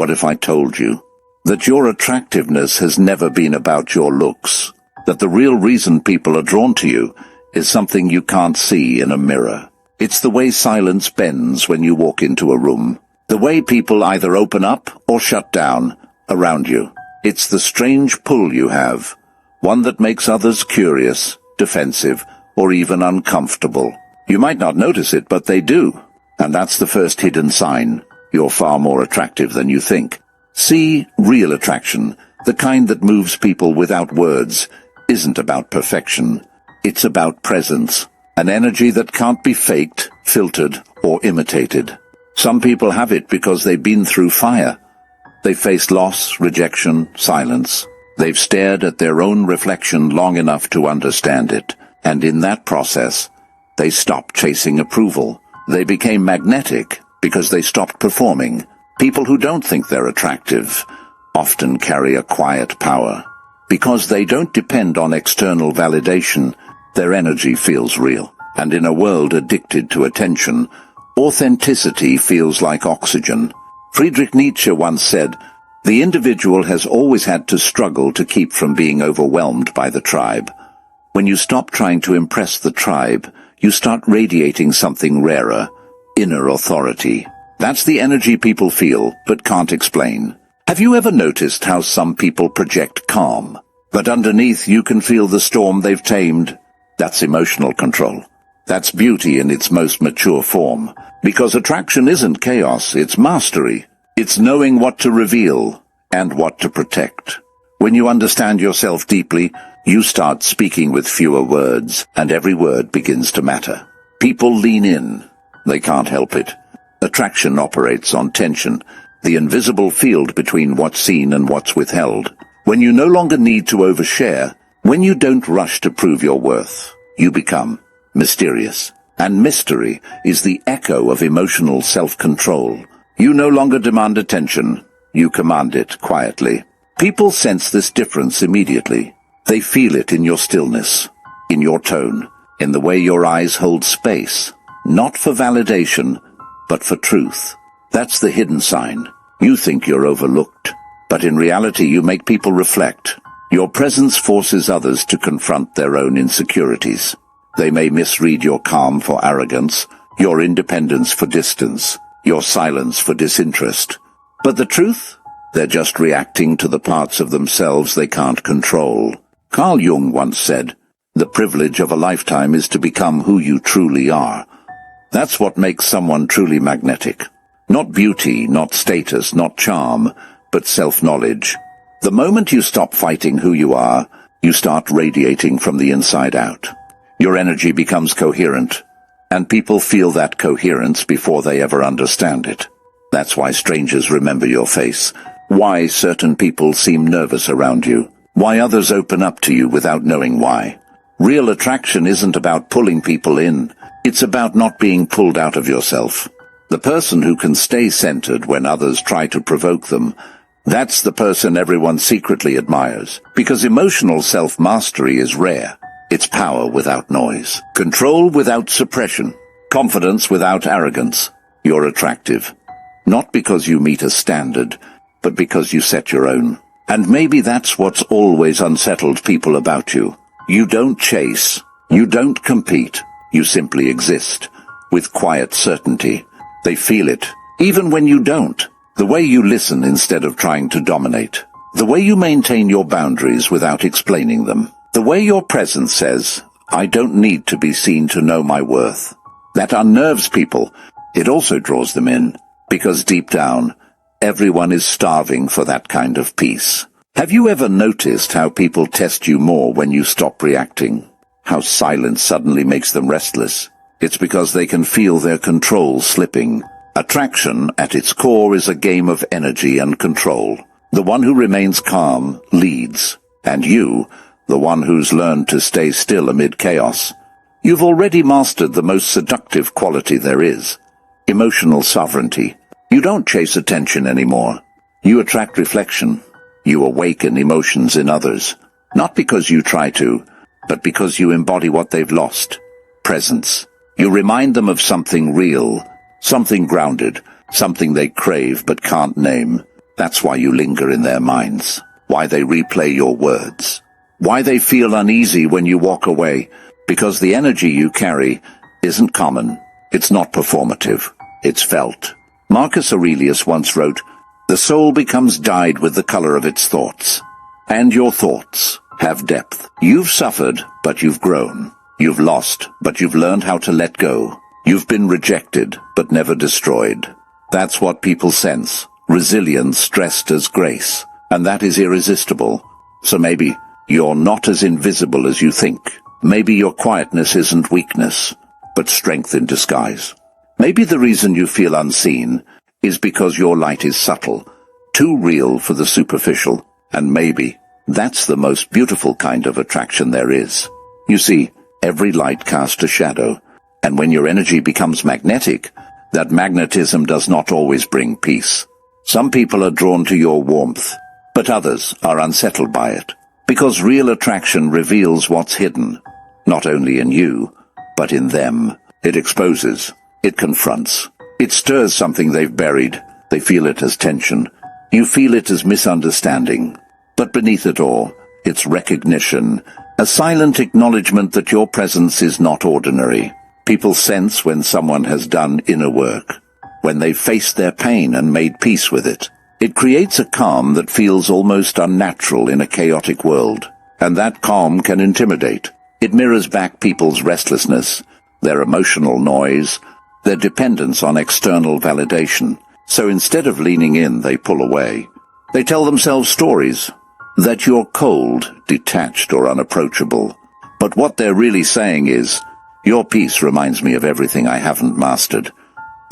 What if I told you that your attractiveness has never been about your looks? That the real reason people are drawn to you is something you can't see in a mirror. It's the way silence bends when you walk into a room. The way people either open up or shut down around you. It's the strange pull you have, one that makes others curious, defensive, or even uncomfortable. You might not notice it, but they do. And that's the first hidden sign. You're far more attractive than you think. See, real attraction, the kind that moves people without words, isn't about perfection. It's about presence, an energy that can't be faked, filtered, or imitated. Some people have it because they've been through fire. They've faced loss, rejection, silence. They've stared at their own reflection long enough to understand it, and in that process, they stopped chasing approval. They became magnetic because they stopped performing. People who don't think they're attractive often carry a quiet power. Because they don't depend on external validation, their energy feels real. And in a world addicted to attention, authenticity feels like oxygen. Friedrich Nietzsche once said, "The individual has always had to struggle to keep from being overwhelmed by the tribe. When you stop trying to impress the tribe, you start radiating something rarer, inner authority." That's the energy people feel, but can't explain. Have you ever noticed how some people project calm, but underneath you can feel the storm they've tamed? That's emotional control. That's beauty in its most mature form. Because attraction isn't chaos, it's mastery. It's knowing what to reveal and what to protect. When you understand yourself deeply, you start speaking with fewer words, and every word begins to matter. People lean in. They can't help it. Attraction operates on tension, the invisible field between what's seen and what's withheld. When you no longer need to overshare, when you don't rush to prove your worth, you become mysterious. And mystery is the echo of emotional self-control. You no longer demand attention, you command it quietly. People sense this difference immediately. They feel it in your stillness, in your tone, in the way your eyes hold space, not for validation, but for truth. That's the hidden sign. You think you're overlooked, but in reality you make people reflect. Your presence forces others to confront their own insecurities. They may misread your calm for arrogance, your independence for distance, your silence for disinterest. But the truth? They're just reacting to the parts of themselves they can't control. Carl Jung once said, "The privilege of a lifetime is to become who you truly are." That's what makes someone truly magnetic. Not beauty, not status, not charm, but self-knowledge. The moment you stop fighting who you are, you start radiating from the inside out. Your energy becomes coherent, and people feel that coherence before they ever understand it. That's why strangers remember your face, why certain people seem nervous around you, why others open up to you without knowing why. Real attraction isn't about pulling people in, it's about not being pulled out of yourself. The person who can stay centered when others try to provoke them, that's the person everyone secretly admires, because emotional self-mastery is rare. It's power without noise, control without suppression, confidence without arrogance. You're attractive, not because you meet a standard, but because you set your own. And maybe that's what's always unsettled people about you. You don't chase, you don't compete, you simply exist, with quiet certainty. They feel it, even when you don't. The way you listen instead of trying to dominate. The way you maintain your boundaries without explaining them. The way your presence says, "I don't need to be seen to know my worth." That unnerves people. It also draws them in, because deep down, everyone is starving for that kind of peace. Have you ever noticed how people test you more when you stop reacting? How silence suddenly makes them restless? It's because they can feel their control slipping. Attraction, at its core, is a game of energy and control. The one who remains calm leads, and you, the one who's learned to stay still amid chaos. You've already mastered the most seductive quality there is, emotional sovereignty. You don't chase attention anymore. You attract reflection. You awaken emotions in others, not because you try to, but because you embody what they've lost. Presence. You remind them of something real, something grounded, something they crave but can't name. That's why you linger in their minds, why they replay your words, why they feel uneasy when you walk away, because the energy you carry isn't common, it's not performative, it's felt. Marcus Aurelius once wrote, "The soul becomes dyed with the color of its thoughts." And your thoughts have depth. You've suffered, but you've grown. You've lost, but you've learned how to let go. You've been rejected, but never destroyed. That's what people sense. Resilience dressed as grace. And that is irresistible. So maybe you're not as invisible as you think. Maybe your quietness isn't weakness, but strength in disguise. Maybe the reason you feel unseen is because your light is subtle, too real for the superficial. And maybe that's the most beautiful kind of attraction there is. You see, every light casts a shadow, and when your energy becomes magnetic, that magnetism does not always bring peace. Some people are drawn to your warmth, but others are unsettled by it, because real attraction reveals what's hidden, not only in you, but in them. It exposes, it confronts, it stirs something they've buried. They feel it as tension. You feel it as misunderstanding. But beneath it all, it's recognition, a silent acknowledgement that your presence is not ordinary. People sense when someone has done inner work, when they've faced their pain and made peace with it. It creates a calm that feels almost unnatural in a chaotic world, and that calm can intimidate. It mirrors back people's restlessness, their emotional noise, their dependence on external validation. So instead of leaning in, they pull away. They tell themselves stories that you're cold, detached, or unapproachable. But what they're really saying is, your peace reminds me of everything I haven't mastered.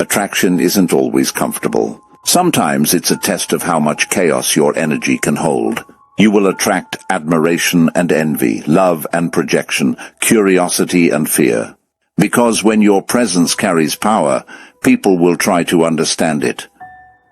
Attraction isn't always comfortable. Sometimes it's a test of how much chaos your energy can hold. You will attract admiration and envy, love and projection, curiosity and fear. Because when your presence carries power, people will try to understand it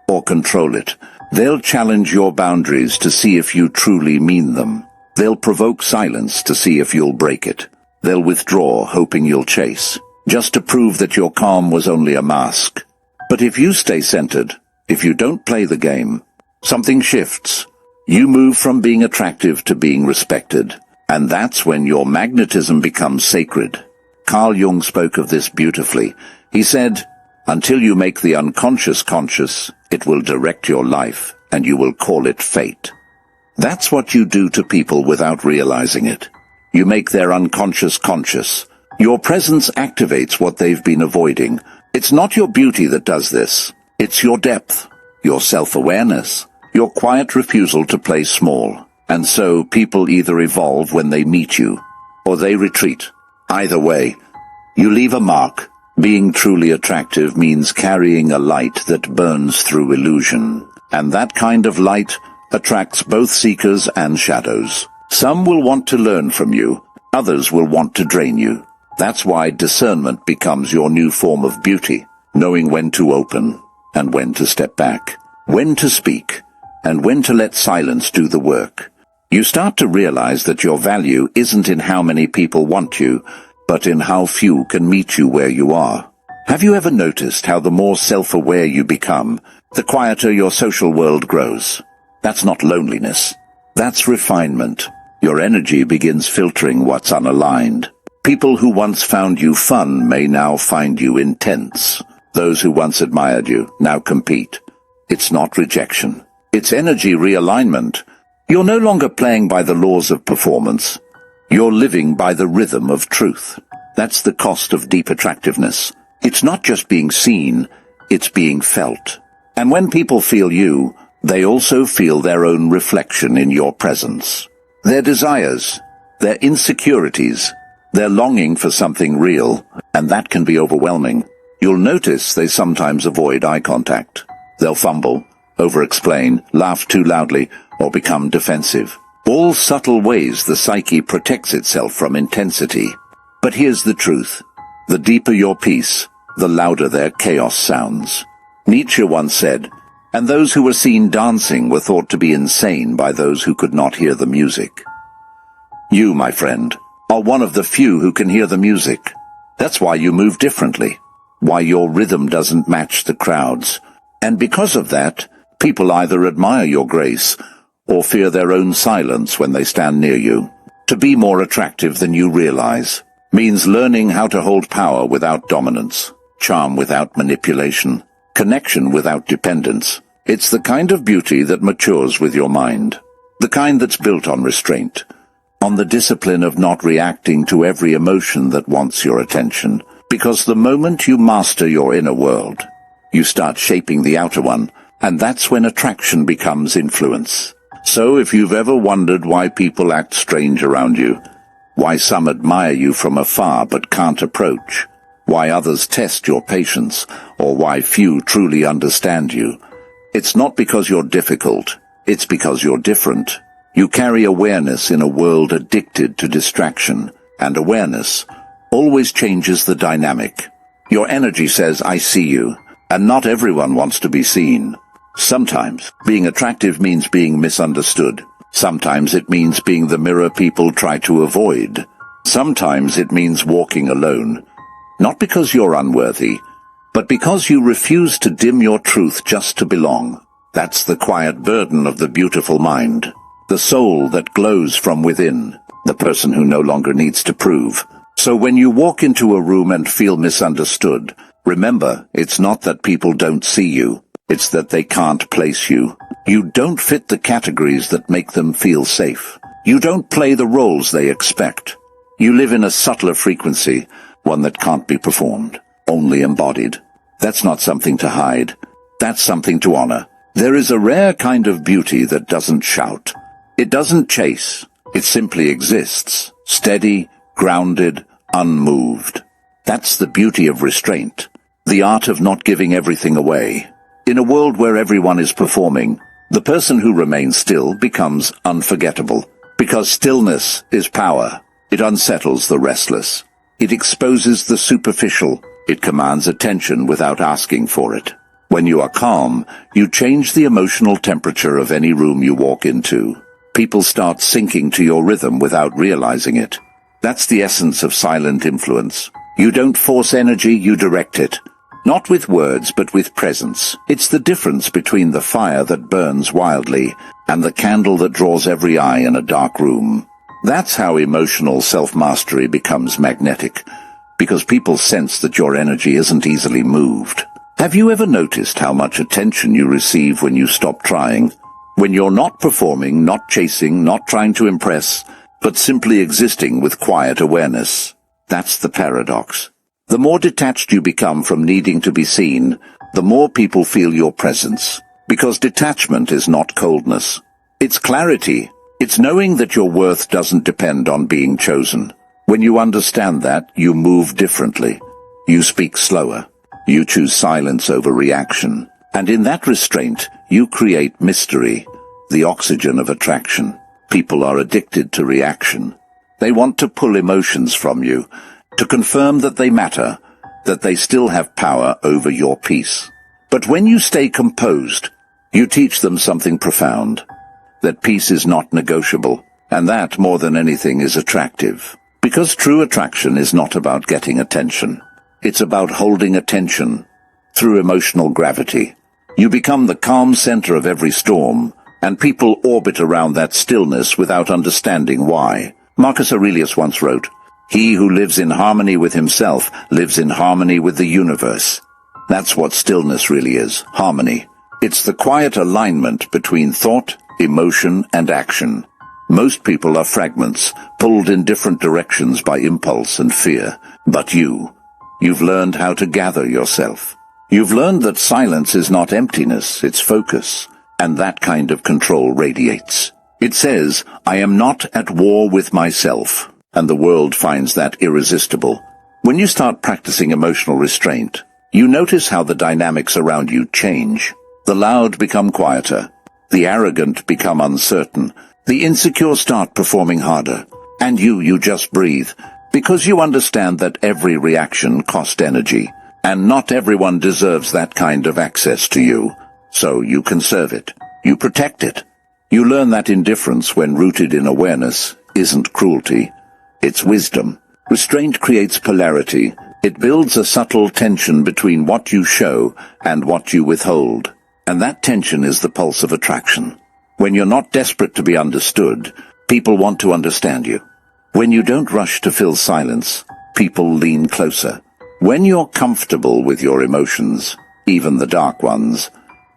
or control it. They'll challenge your boundaries to see if you truly mean them. They'll provoke silence to see if you'll break it. They'll withdraw, hoping you'll chase, just to prove that your calm was only a mask. But if you stay centered, if you don't play the game, something shifts. You move from being attractive to being respected. And that's when your magnetism becomes sacred. Carl Jung spoke of this beautifully. He said, "Until you make the unconscious conscious, it will direct your life, and you will call it fate." That's what you do to people without realizing it. You make their unconscious conscious. Your presence activates what they've been avoiding. It's not your beauty that does this. It's your depth, your self-awareness, your quiet refusal to play small. And so people either evolve when they meet you, or they retreat. Either way, you leave a mark. Being truly attractive means carrying a light that burns through illusion. And that kind of light attracts both seekers and shadows. Some will want to learn from you, others will want to drain you. That's why discernment becomes your new form of beauty, knowing when to open and when to step back, when to speak and when to let silence do the work. You start to realize that your value isn't in how many people want you, but in how few can meet you where you are. Have you ever noticed how the more self-aware you become, the quieter your social world grows? That's not loneliness. That's refinement. Your energy begins filtering what's unaligned. People who once found you fun may now find you intense. Those who once admired you now compete. It's not rejection. It's energy realignment. You're no longer playing by the laws of performance. You're living by the rhythm of truth. That's the cost of deep attractiveness. It's not just being seen, it's being felt. And when people feel you, they also feel their own reflection in your presence. Their desires, their insecurities, their longing for something real, and that can be overwhelming. You'll notice they sometimes avoid eye contact. They'll fumble, over-explain, laugh too loudly, or become defensive. All subtle ways the psyche protects itself from intensity. But here's the truth. The deeper your peace, the louder their chaos sounds. Nietzsche once said, "And those who were seen dancing were thought to be insane by those who could not hear the music." You, my friend, are one of the few who can hear the music. That's why you move differently, why your rhythm doesn't match the crowd's. And because of that, People either admire your grace or fear their own silence when they stand near you. To be more attractive than you realize means learning how to hold power without dominance, charm without manipulation, connection without dependence. It's the kind of beauty that matures with your mind, the kind that's built on restraint, on the discipline of not reacting to every emotion that wants your attention. Because the moment you master your inner world, you start shaping the outer one, and that's when attraction becomes influence. So if you've ever wondered why people act strange around you, why some admire you from afar but can't approach, why others test your patience, or why few truly understand you, it's not because you're difficult, it's because you're different. You carry awareness in a world addicted to distraction, and awareness always changes the dynamic. Your energy says, I see you, and not everyone wants to be seen. Sometimes, being attractive means being misunderstood. Sometimes it means being the mirror people try to avoid. Sometimes it means walking alone. Not because you're unworthy, but because you refuse to dim your truth just to belong. That's the quiet burden of the beautiful mind. The soul that glows from within. The person who no longer needs to prove. So when you walk into a room and feel misunderstood, remember, it's not that people don't see you. It's that they can't place you. You don't fit the categories that make them feel safe. You don't play the roles they expect. You live in a subtler frequency, one that can't be performed, only embodied. That's not something to hide. That's something to honor. There is a rare kind of beauty that doesn't shout. It doesn't chase. It simply exists, steady, grounded, unmoved. That's the beauty of restraint, the art of not giving everything away. In a world where everyone is performing, the person who remains still becomes unforgettable. Because stillness is power. It unsettles the restless. It exposes the superficial. It commands attention without asking for it. When you are calm, you change the emotional temperature of any room you walk into. People start syncing to your rhythm without realizing it. That's the essence of silent influence. You don't force energy, you direct it. Not with words, but with presence. It's the difference between the fire that burns wildly and the candle that draws every eye in a dark room. That's how emotional self-mastery becomes magnetic, because people sense that your energy isn't easily moved. Have you ever noticed how much attention you receive when you stop trying? When you're not performing, not chasing, not trying to impress, but simply existing with quiet awareness. That's the paradox. The more detached you become from needing to be seen, the more people feel your presence. Because detachment is not coldness. It's clarity. It's knowing that your worth doesn't depend on being chosen. When you understand that, you move differently. You speak slower. You choose silence over reaction. And in that restraint, you create mystery, the oxygen of attraction. People are addicted to reaction. They want to pull emotions from you, to confirm that they matter, that they still have power over your peace. But when you stay composed, you teach them something profound, that peace is not negotiable, and that, more than anything, is attractive. Because true attraction is not about getting attention. It's about holding attention through emotional gravity. You become the calm center of every storm, and people orbit around that stillness without understanding why. Marcus Aurelius once wrote, "He who lives in harmony with himself lives in harmony with the universe." That's what stillness really is, harmony. It's the quiet alignment between thought, emotion, and action. Most people are fragments, pulled in different directions by impulse and fear. But you've learned how to gather yourself. You've learned that silence is not emptiness, it's focus. And that kind of control radiates. It says, "I am not at war with myself." And the world finds that irresistible. When you start practicing emotional restraint, you notice how the dynamics around you change. The loud become quieter. The arrogant become uncertain. The insecure start performing harder. And you just breathe. Because you understand that every reaction costs energy. And not everyone deserves that kind of access to you. So you conserve it. You protect it. You learn that indifference, when rooted in awareness, isn't cruelty. It's wisdom. Restraint creates polarity. It builds a subtle tension between what you show and what you withhold. And that tension is the pulse of attraction. When you're not desperate to be understood, people want to understand you. When you don't rush to fill silence, people lean closer. When you're comfortable with your emotions, even the dark ones,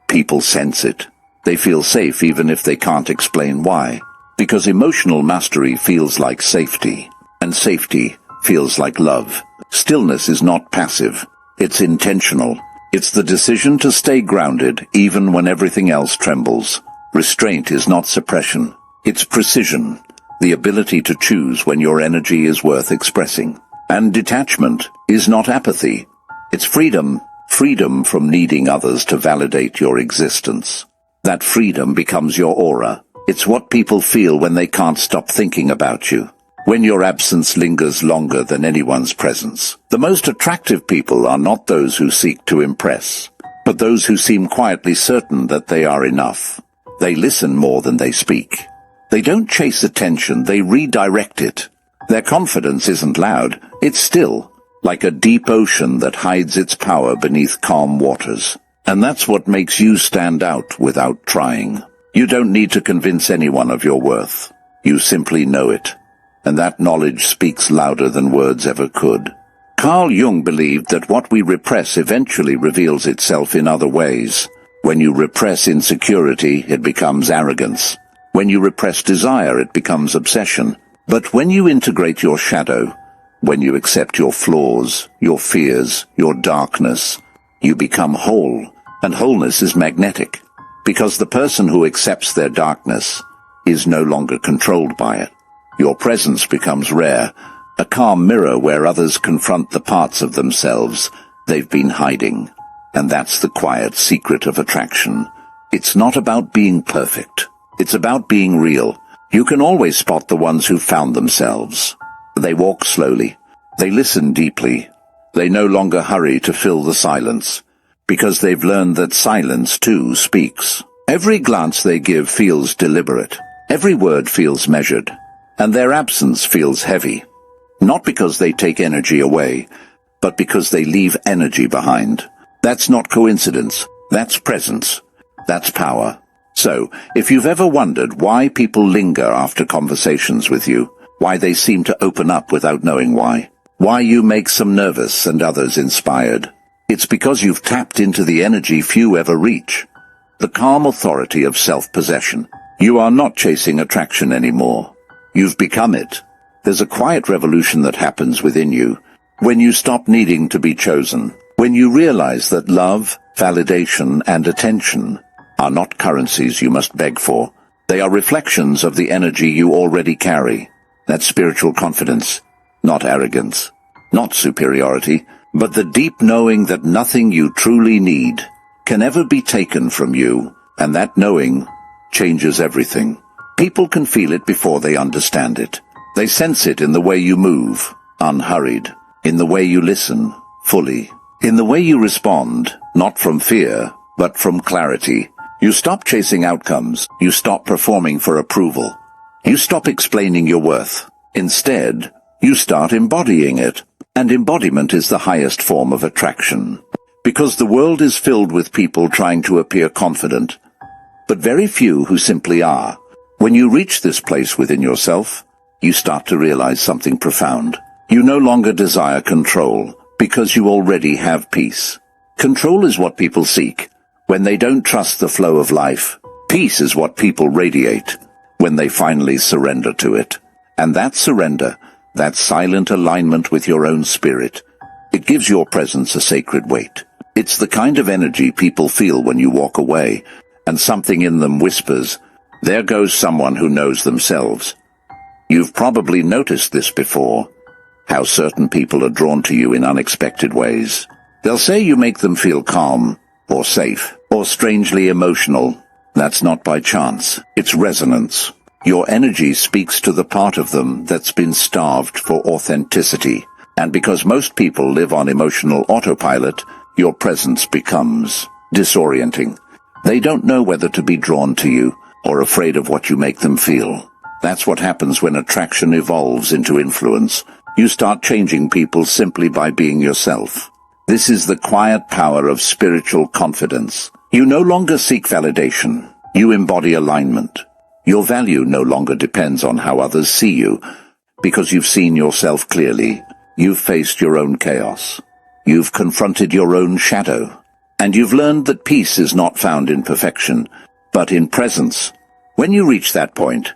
people sense it. They feel safe even if they can't explain why. Because emotional mastery feels like safety, and safety feels like love. Stillness is not passive, it's intentional. It's the decision to stay grounded even when everything else trembles. Restraint is not suppression, it's precision, the ability to choose when your energy is worth expressing. And detachment is not apathy, it's freedom, freedom from needing others to validate your existence. That freedom becomes your aura. It's what people feel when they can't stop thinking about you. When your absence lingers longer than anyone's presence. The most attractive people are not those who seek to impress, but those who seem quietly certain that they are enough. They listen more than they speak. They don't chase attention, they redirect it. Their confidence isn't loud, it's still, like a deep ocean that hides its power beneath calm waters. And that's what makes you stand out without trying. You don't need to convince anyone of your worth. You simply know it. And that knowledge speaks louder than words ever could. Carl Jung believed that what we repress eventually reveals itself in other ways. When you repress insecurity, it becomes arrogance. When you repress desire, it becomes obsession. But when you integrate your shadow, when you accept your flaws, your fears, your darkness, you become whole. And wholeness is magnetic. Because the person who accepts their darkness is no longer controlled by it. Your presence becomes rare, a calm mirror where others confront the parts of themselves they've been hiding. And that's the quiet secret of attraction. It's not about being perfect. It's about being real. You can always spot the ones who found themselves. They walk slowly. They listen deeply. They no longer hurry to fill the silence, because they've learned that silence too speaks. Every glance they give feels deliberate. Every word feels measured. And their absence feels heavy. Not because they take energy away, but because they leave energy behind. That's not coincidence. That's presence. That's power. So, if you've ever wondered why people linger after conversations with you, why they seem to open up without knowing why you make some nervous and others inspired, it's because you've tapped into the energy few ever reach. The calm authority of self-possession. You are not chasing attraction anymore. You've become it. There's a quiet revolution that happens within you when you stop needing to be chosen. When you realize that love, validation, and attention are not currencies you must beg for. They are reflections of the energy you already carry. That's spiritual confidence, not arrogance, not superiority, but the deep knowing that nothing you truly need can ever be taken from you, and that knowing changes everything. People can feel it before they understand it. They sense it in the way you move, unhurried, in the way you listen, fully, in the way you respond, not from fear, but from clarity. You stop chasing outcomes. You stop performing for approval. You stop explaining your worth. Instead, you start embodying it. And embodiment is the highest form of attraction. Because the world is filled with people trying to appear confident, but very few who simply are. When you reach this place within yourself, you start to realize something profound. You no longer desire control, because you already have peace. Control is what people seek when they don't trust the flow of life. Peace is what people radiate when they finally surrender to it. And that surrender, that silent alignment with your own spirit, it gives your presence a sacred weight. It's the kind of energy people feel when you walk away, and something in them whispers, "There goes someone who knows themselves." You've probably noticed this before, how certain people are drawn to you in unexpected ways. They'll say you make them feel calm, or safe, or strangely emotional. That's not by chance, it's resonance. Your energy speaks to the part of them that's been starved for authenticity. And because most people live on emotional autopilot, your presence becomes disorienting. They don't know whether to be drawn to you, or afraid of what you make them feel. That's what happens when attraction evolves into influence. You start changing people simply by being yourself. This is the quiet power of spiritual confidence. You no longer seek validation. You embody alignment. Your value no longer depends on how others see you, because you've seen yourself clearly. You've faced your own chaos. You've confronted your own shadow. And you've learned that peace is not found in perfection, but in presence. When you reach that point,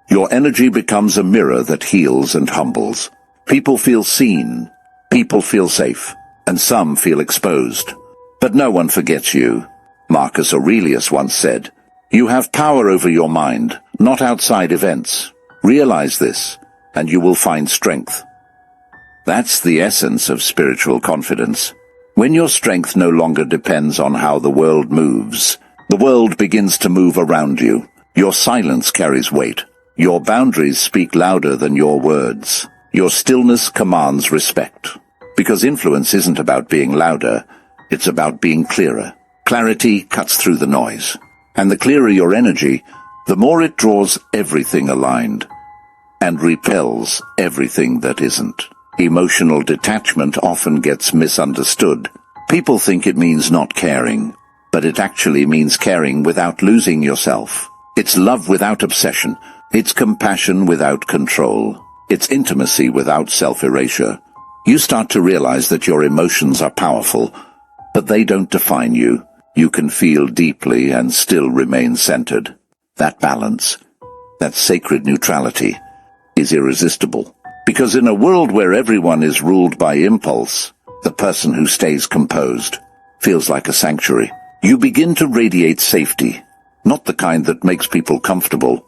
your energy becomes a mirror that heals and humbles. People feel seen. People feel safe. And some feel exposed. But no one forgets you. Marcus Aurelius once said, "You have power over your mind, not outside events. Realize this, and you will find strength." That's the essence of spiritual confidence. When your strength no longer depends on how the world moves, the world begins to move around you. Your silence carries weight. Your boundaries speak louder than your words. Your stillness commands respect. Because influence isn't about being louder, it's about being clearer. Clarity cuts through the noise. And the clearer your energy, the more it draws everything aligned and repels everything that isn't. Emotional detachment often gets misunderstood. People think it means not caring, but it actually means caring without losing yourself. It's love without obsession. It's compassion without control. It's intimacy without self-erasure. You start to realize that your emotions are powerful, but they don't define you. You can feel deeply and still remain centered. That balance, that sacred neutrality, is irresistible. Because in a world where everyone is ruled by impulse, the person who stays composed feels like a sanctuary. You begin to radiate safety, not the kind that makes people comfortable,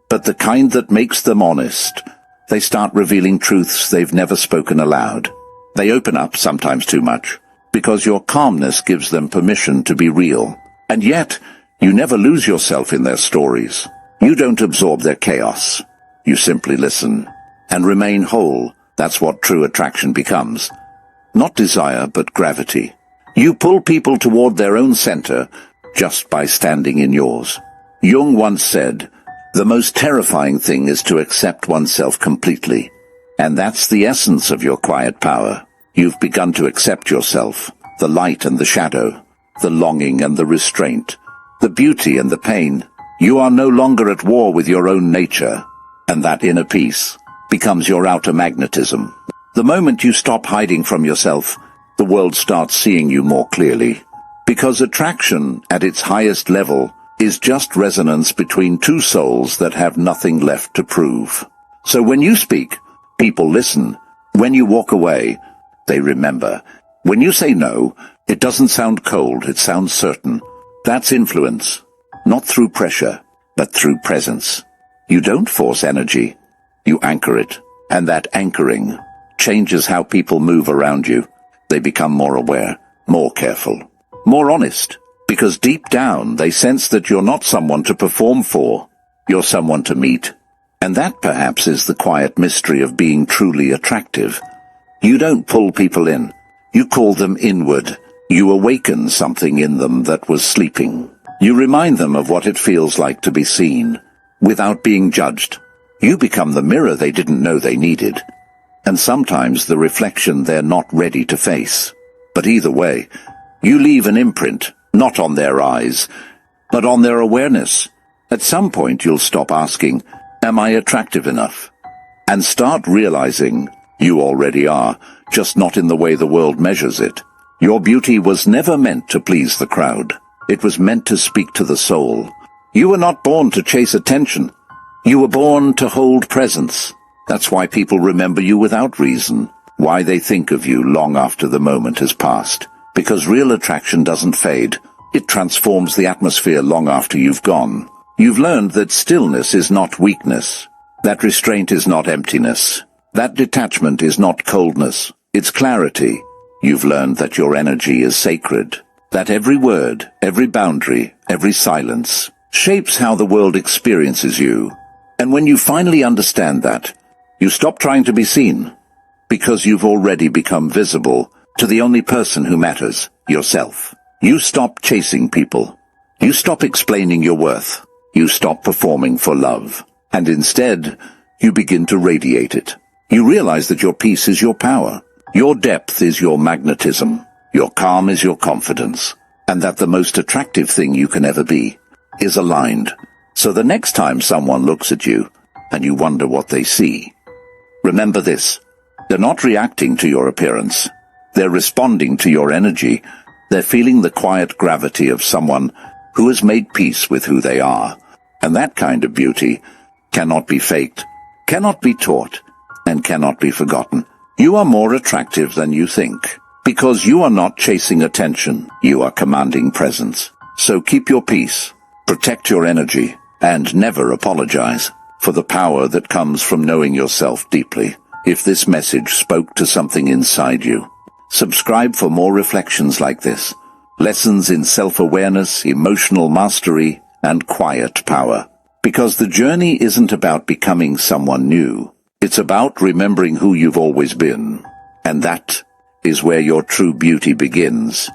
but the kind that makes them honest. They start revealing truths they've never spoken aloud. They open up, sometimes too much, because your calmness gives them permission to be real. And yet, you never lose yourself in their stories. You don't absorb their chaos. You simply listen and remain whole. That's what true attraction becomes. Not desire, but gravity. You pull people toward their own center just by standing in yours. Jung once said, "The most terrifying thing is to accept oneself completely." And that's the essence of your quiet power. You've begun to accept yourself, the light and the shadow, the longing and the restraint, the beauty and the pain. You are no longer at war with your own nature, and that inner peace becomes your outer magnetism. The moment you stop hiding from yourself, the world starts seeing you more clearly. Because attraction, at its highest level, is just resonance between two souls that have nothing left to prove. So when you speak, people listen. When you walk away, they remember. When you say no, it doesn't sound cold, it sounds certain. That's influence. Not through pressure, but through presence. You don't force energy. You anchor it. And that anchoring changes how people move around you. They become more aware, more careful, more honest. Because deep down they sense that you're not someone to perform for. You're someone to meet. And that perhaps is the quiet mystery of being truly attractive. You don't pull people in. You call them inward. You awaken something in them that was sleeping. You remind them of what it feels like to be seen, without being judged. You become the mirror they didn't know they needed. And sometimes the reflection they're not ready to face. But either way, you leave an imprint, not on their eyes, but on their awareness. At some point you'll stop asking, "Am I attractive enough?" and start realizing you already are, just not in the way the world measures it. Your beauty was never meant to please the crowd. It was meant to speak to the soul. You were not born to chase attention. You were born to hold presence. That's why people remember you without reason, why they think of you long after the moment has passed. Because real attraction doesn't fade. It transforms the atmosphere long after you've gone. You've learned that stillness is not weakness. That restraint is not emptiness. That detachment is not coldness. It's clarity. You've learned that your energy is sacred. That every word, every boundary, every silence shapes how the world experiences you. And when you finally understand that, you stop trying to be seen. Because you've already become visible to the only person who matters, yourself. You stop chasing people. You stop explaining your worth. You stop performing for love. And instead, you begin to radiate it. You realize that your peace is your power. Your depth is your magnetism. Your calm is your confidence. and that the most attractive thing you can ever be is aligned. So the next time someone looks at you and you wonder what they see, remember this: they're not reacting to your appearance. They're responding to your energy. They're feeling the quiet gravity of someone who has made peace with who they are. And that kind of beauty cannot be faked, cannot be taught, and cannot be forgotten. You are more attractive than you think, because you are not chasing attention, you are commanding presence. So keep your peace, protect your energy, and never apologize for the power that comes from knowing yourself deeply. If this message spoke to something inside you, subscribe for more reflections like this. Lessons in self-awareness, emotional mastery, and quiet power. Because the journey isn't about becoming someone new. It's about remembering who you've always been. And that is where your true beauty begins.